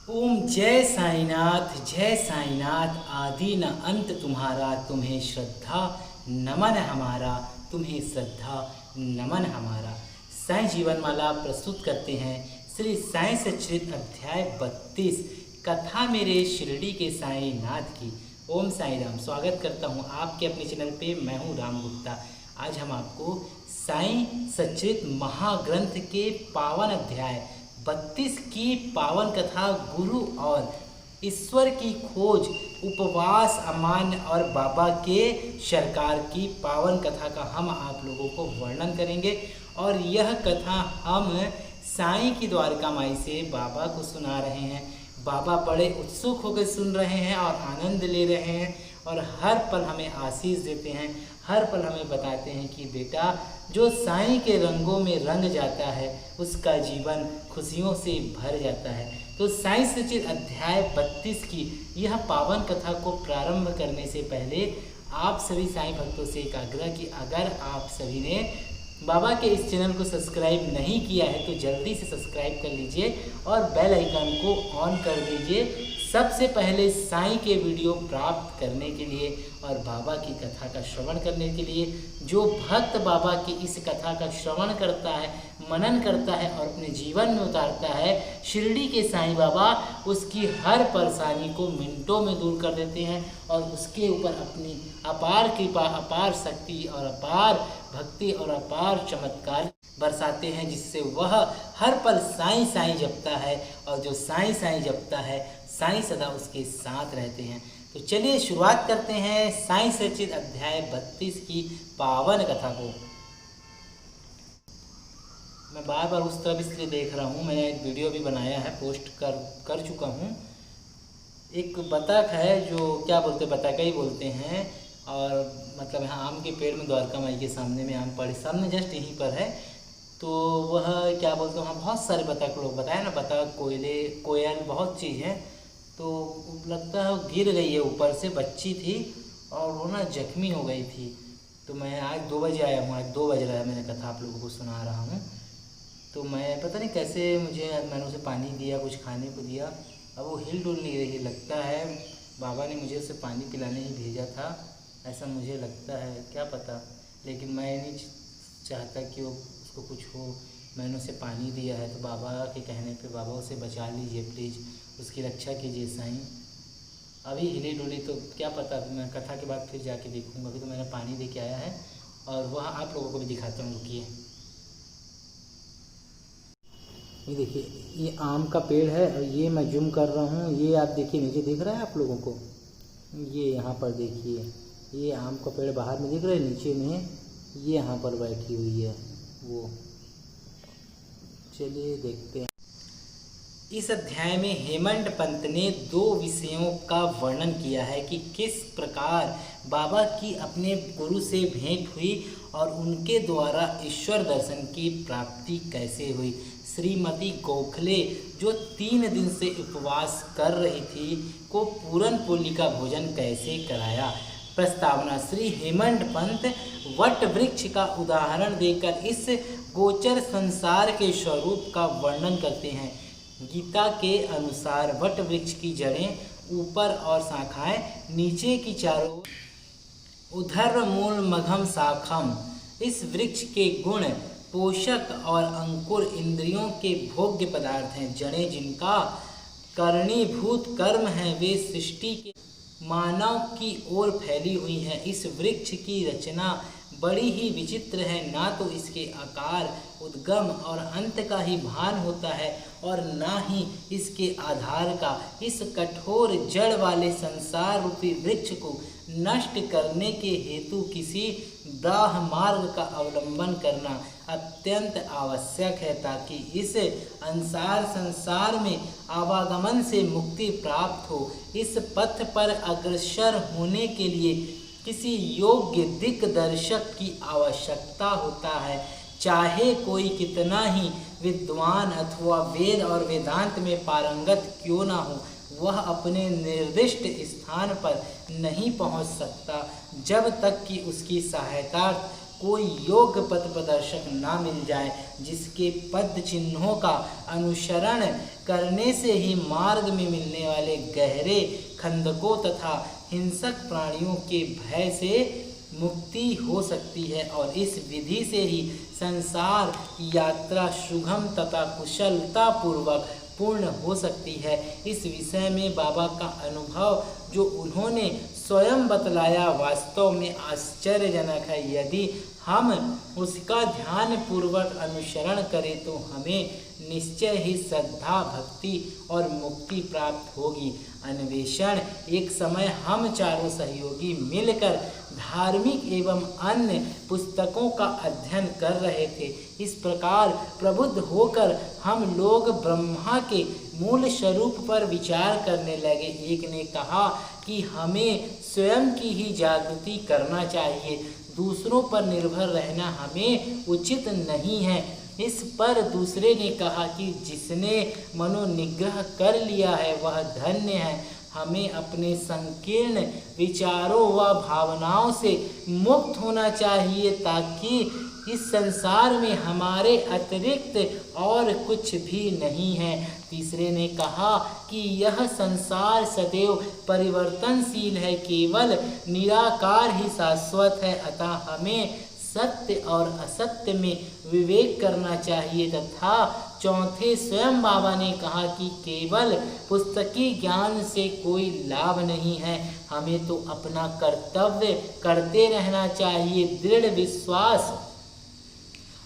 ओम जय साईनाथ, जय साईनाथ। आदि न अंत तुम्हारा, तुम्हें श्रद्धा नमन हमारा, तुम्हें श्रद्धा नमन हमारा। साईं जीवन माला प्रस्तुत करते हैं श्री साईं सच्चरित अध्याय 32 कथा मेरे शिरडी के साईनाथ की। ओम साई राम। स्वागत करता हूँ आपके अपने चैनल पे। मैं हूँ राम गुप्ता। आज हम आपको साईं सच्चरित महाग्रंथ के पावन अध्याय 32 की पावन कथा गुरु और ईश्वर की खोज, उपवास, अमान्य और बाबा के सरकार की पावन कथा का हम आप लोगों को वर्णन करेंगे। और यह कथा हम साईं की द्वारका माई से बाबा को सुना रहे हैं। बाबा बड़े उत्सुक होकर सुन रहे हैं और आनंद ले रहे हैं और हर पल हमें आशीष देते हैं। हर पल हमें बताते हैं कि बेटा, जो साईं के रंगों में रंग जाता है उसका जीवन खुशियों से भर जाता है। तो साईं सच्चरित अध्याय 32 की यह पावन कथा को प्रारंभ करने से पहले आप सभी साईं भक्तों से एक आग्रह कि अगर आप सभी ने बाबा के इस चैनल को सब्सक्राइब नहीं किया है तो जल्दी से सब्सक्राइब कर लीजिए और बेल आइकन को ऑन कर दीजिए सबसे पहले साईं के वीडियो प्राप्त करने के लिए और बाबा की कथा का श्रवण करने के लिए। जो भक्त बाबा की इस कथा का श्रवण करता है, मनन करता है और अपने जीवन में उतारता है, शिरडी के साईं बाबा उसकी हर परेशानी को मिनटों में दूर कर देते हैं और उसके ऊपर अपनी अपार कृपा, अपार शक्ति और अपार भक्ति और अपार चमत्कार बरसाते हैं, जिससे वह हर पल साईं साईं जपता है। और जो साईं साईं जपता है, साईं सदा उसके साथ रहते हैं। तो चलिए शुरुआत करते हैं साईं सच्चरित अध्याय 32 की पावन कथा को। मैं बार बार उस तरफ इसलिए देख रहा हूँ, मैंने एक वीडियो भी बनाया है, पोस्ट कर चुका हूँ। एक बतख है जो क्या बोलते हैं, बतख ही बोलते हैं, और मतलब यहाँ आम के पेड़ में द्वारका माई के सामने में आम पड़े, सामने जस्ट यहीं पर है। तो वह क्या बोलते हैं, वहाँ बहुत सारे बतख लोग बताए ना, बतख, कोयल, बहुत चीज़ है। तो लगता है वो गिर गई है ऊपर से, बच्ची थी और वो ना जख्मी हो गई थी। तो मैं आज 2 बजे आया हूँ, आज 2 बज रहा है, मैंने कथा आप लोगों को सुना रहा हूँ। तो मैं पता नहीं कैसे, मैंने उसे पानी दिया, कुछ खाने को दिया, अब वो हिल डुल नहीं रही। लगता है बाबा ने मुझे उसे पानी पिलाने ही भेजा था, ऐसा मुझे लगता है, क्या पता। लेकिन मैं नहीं चाहता कि वो उसको कुछ हो। मैंने उसे पानी दिया है, तो बाबा के कहने पे बाबा उसे बचा लीजिए प्लीज़, उसकी रक्षा कीजिए साईं। अभी हिली डुली तो क्या पता, मैं कथा के बाद फिर जाके देखूँगा। अभी तो मैंने पानी दे के आया है और वह आप लोगों को भी दिखाता हूँ, रुकिए। ये देखिए, ये आम का पेड़ है और ये मैं जूम कर रहा हूँ, ये आप देखिए नीचे दिख रहा है आप लोगों को, ये यहाँ पर देखिए, ये आम का पेड़ बाहर में दिख रहा है, नीचे में ये यहाँ पर बैठी हुई है वो। चलिए देखते हैं। इस अध्याय में हेमंत पंत ने 2 विषयों का वर्णन किया है कि किस प्रकार बाबा की अपने गुरु से भेंट हुई और उनके द्वारा ईश्वर दर्शन की प्राप्ति कैसे हुई। श्रीमती गोखले जो 3 दिन से उपवास कर रही थी को पूरन पोली का भोजन कैसे कराया। प्रस्तावना। श्री हेमंत पंत वट वृक्ष का उदाहरण देकर इस गोचर संसार के स्वरूप का वर्णन करते हैं। गीता के अनुसार वट वृक्ष की जड़ें ऊपर और शाखाएं नीचे की चारों, उधर मूल मघम शाखम। इस वृक्ष के गुण, पोषक और अंकुर इंद्रियों के भोग्य पदार्थ हैं। जड़ें जिनका करणीभूत कर्म है, वे सृष्टि के मानव की ओर फैली हुई है। इस वृक्ष की रचना बड़ी ही विचित्र है, ना तो इसके आकार, उद्गम और अंत का ही भान होता है और ना ही इसके आधार का। इस कठोर जड़ वाले संसार रूपी वृक्ष को नष्ट करने के हेतु किसी ब्राह्म मार्ग का अवलंबन करना अत्यंत आवश्यक है, ताकि इस संसार में आवागमन से मुक्ति प्राप्त हो। इस पथ पर अग्रसर होने के लिए किसी योग्य दिक्दर्शक की आवश्यकता होता है। चाहे कोई कितना ही विद्वान अथवा वेद और वेदांत में पारंगत क्यों ना हो, वह अपने निर्दिष्ट स्थान पर नहीं पहुंच सकता जब तक कि उसकी सहायता कोई योग्य पथ प्रदर्शक ना मिल जाए, जिसके पद चिन्हों का अनुसरण करने से ही मार्ग में मिलने वाले गहरे खंदकों तथा हिंसक प्राणियों के भय से मुक्ति हो सकती है और इस विधि से ही संसार यात्रा सुगम तथा कुशलता पूर्वक पूर्ण हो सकती है। इस विषय में बाबा का अनुभव जो उन्होंने स्वयं बतलाया वास्तव में आश्चर्यजनक है। यदि हम उसका ध्यान पूर्वक अनुसरण करें तो हमें निश्चय ही श्रद्धा, भक्ति और मुक्ति प्राप्त होगी। अन्वेषण। एक समय हम चारों सहयोगी मिलकर धार्मिक एवं अन्य पुस्तकों का अध्ययन कर रहे थे। इस प्रकार प्रबुद्ध होकर हम लोग ब्रह्मा के मूल स्वरूप पर विचार करने लगे। एक ने कहा कि हमें स्वयं की ही जागृति करना चाहिए, दूसरों पर निर्भर रहना हमें उचित नहीं है। इस पर दूसरे ने कहा कि जिसने मनोनिग्रह कर लिया है वह धन्य है। हमें अपने संकीर्ण विचारों व भावनाओं से मुक्त होना चाहिए ताकि इस संसार में हमारे अतिरिक्त और कुछ भी नहीं है। तीसरे ने कहा कि यह संसार सदैव परिवर्तनशील है, केवल निराकार ही शाश्वत है, अतः हमें सत्य और असत्य में विवेक करना चाहिए। तथा चौथे स्वयं बाबा ने कहा कि केवल पुस्तकी ज्ञान से कोई लाभ नहीं है, हमें तो अपना कर्तव्य करते रहना चाहिए। दृढ़ विश्वास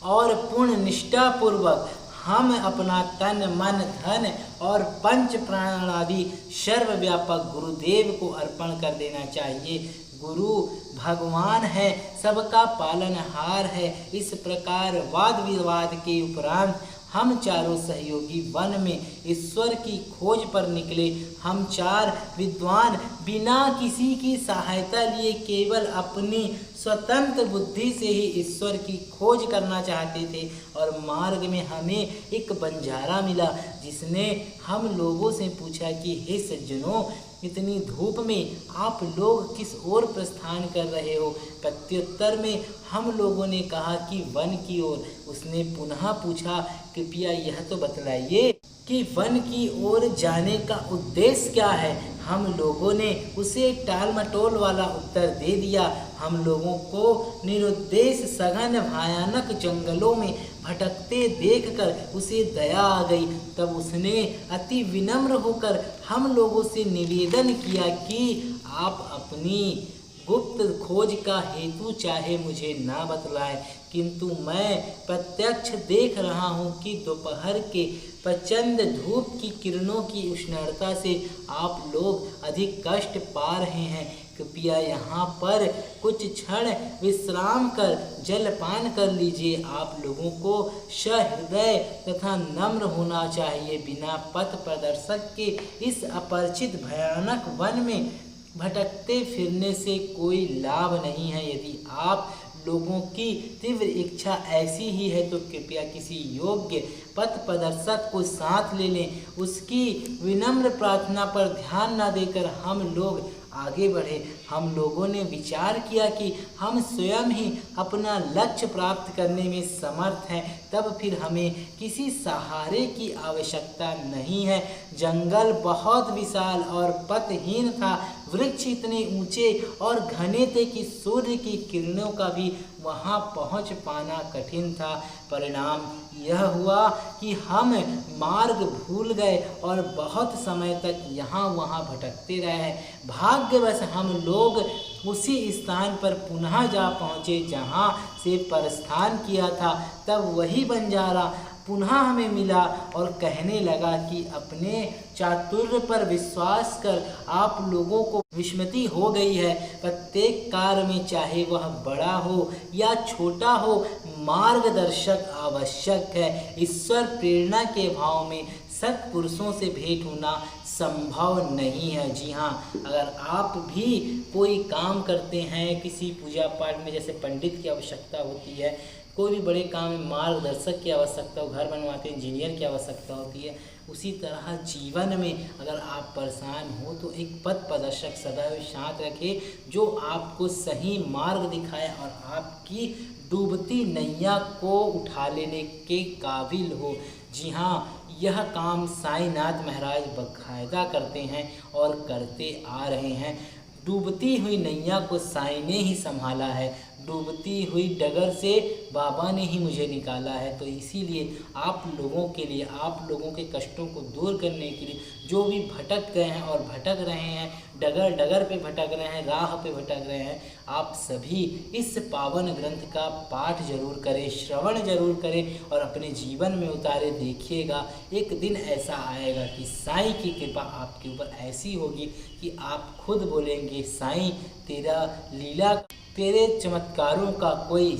और पूर्ण निष्ठा पूर्वक हम अपना तन, मन, धन और पंच प्राण आदि सर्वव्यापक गुरुदेव को अर्पण कर देना चाहिए। गुरु भगवान है, सबका पालनहार है। इस प्रकार वाद विवाद के उपरांत हम चारों सहयोगी वन में ईश्वर की खोज पर निकले। हम चार विद्वान बिना किसी की सहायता लिए केवल अपनी स्वतंत्र बुद्धि से ही ईश्वर की खोज करना चाहते थे और मार्ग में हमें एक बंजारा मिला, जिसने हम लोगों से पूछा कि हे सज्जनों, इतनी धूप में आप लोग किस ओर प्रस्थान कर रहे हो? प्रत्युत्तर में हम लोगों ने कहा कि वन की ओर। उसने पुनः पूछा, कृपया यह तो बतलाइए कि वन की ओर जाने का उद्देश्य क्या है? हम लोगों ने उसे टाल मटोल वाला उत्तर दे दिया। हम लोगों को निरुद्देश्य सघन भयानक जंगलों में भटकते देखकर उसे दया आ गई। तब उसने अति विनम्र होकर हम लोगों से निवेदन किया कि आप अपनी गुप्त खोज का हेतु चाहे मुझे ना बतलाएं, किंतु मैं प्रत्यक्ष देख रहा हूँ कि दोपहर के प्रचंड धूप की किरणों की उष्णता से आप लोग अधिक कष्ट पा रहे हैं। कृपया यहाँ पर कुछ क्षण विश्राम कर जलपान कर लीजिए। आप लोगों को सहृदय तथा नम्र होना चाहिए। बिना पथ प्रदर्शक के इस अपरिचित भयानक वन में भटकते फिरने से कोई लाभ नहीं है। यदि आप लोगों की तीव्र इच्छा ऐसी ही है तो कृपया किसी योग्य पथ प्रदर्शक को साथ ले लें। उसकी विनम्र प्रार्थना पर ध्यान न देकर हम लोग आगे बढ़े। हम लोगों ने विचार किया कि हम स्वयं ही अपना लक्ष्य प्राप्त करने में समर्थ हैं, तब फिर हमें किसी सहारे की आवश्यकता नहीं है। जंगल बहुत विशाल और पथहीन था। वृक्ष इतने ऊंचे और घने थे कि सूर्य की किरणों का भी वहां पहुंच पाना कठिन था। परिणाम यह हुआ कि हम मार्ग भूल गए और बहुत समय तक यहाँ वहाँ भटकते रहे। भाग्यवश हम लोग उसी स्थान पर पुनः जा पहुँचे जहाँ से प्रस्थान किया था। तब वही बंजारा पुनः हमें मिला और कहने लगा कि अपने चातुर्य पर विश्वास कर आप लोगों को विस्मृति हो गई है। प्रत्येक कार्य में चाहे वह बड़ा हो या छोटा हो, मार्गदर्शक आवश्यक है। ईश्वर प्रेरणा के भाव में सत्पुरुषों से भेंट होना संभव नहीं है। जी हाँ, अगर आप भी कोई काम करते हैं, किसी पूजा पाठ में जैसे पंडित की आवश्यकता होती है, कोई भी बड़े काम में मार्गदर्शक की आवश्यकता हो, घर बनवाते इंजीनियर की आवश्यकता होती है, उसी तरह जीवन में अगर आप परेशान हो तो एक पथ प्रदर्शक सदैव साथ रखे जो आपको सही मार्ग दिखाए और आपकी डूबती नैया को उठा लेने के काबिल हो। जी हाँ, यह काम साईनाथ महाराज बकायदा करते हैं और करते आ रहे हैं। डूबती हुई नैया को साईं ने ही संभाला है, डूबती हुई डगर से बाबा ने ही मुझे निकाला है। तो इसीलिए आप लोगों के लिए, आप लोगों के कष्टों को दूर करने के लिए, जो भी भटक गए हैं और भटक रहे हैं, डगर डगर पे भटक रहे हैं, राह पे भटक रहे हैं, आप सभी इस पावन ग्रंथ का पाठ जरूर करें, श्रवण जरूर करें और अपने जीवन में उतारे। देखिएगा एक दिन ऐसा आएगा कि साईं की कृपा आपके ऊपर ऐसी होगी कि आप खुद बोलेंगे, साईं तेरा लीला, तेरे चमत्कारों का कोई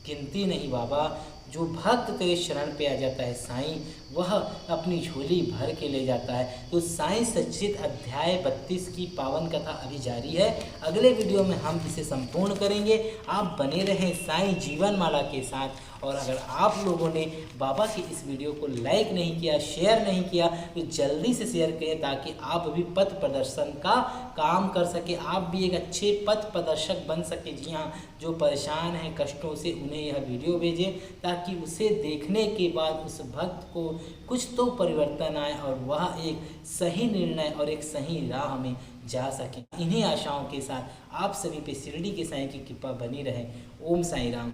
गिनती नहीं बाबा। जो भक्त तेरे शरण पे आ जाता है साईं, वह अपनी झोली भर के ले जाता है। तो साईं सच्चित अध्याय 32 की पावन कथा अभी जारी है। अगले वीडियो में हम इसे संपूर्ण करेंगे। आप बने रहें साईं जीवन माला के साथ। और अगर आप लोगों ने बाबा की इस वीडियो को लाइक नहीं किया, शेयर नहीं किया, तो जल्दी से शेयर करें ताकि आप भी पथ प्रदर्शन का काम कर सके, आप भी एक अच्छे पथ प्रदर्शक बन सके। जी हाँ, जो परेशान हैं कष्टों से, उन्हें यह वीडियो भेजें ताकि उसे देखने के बाद उस भक्त को कुछ तो परिवर्तन आए और वह एक सही निर्णय और एक सही राह में जा सके। इन्हीं आशाओं के साथ आप सभी पे शिरडी के साईं की कृपा बनी रहे। ओम साईं राम।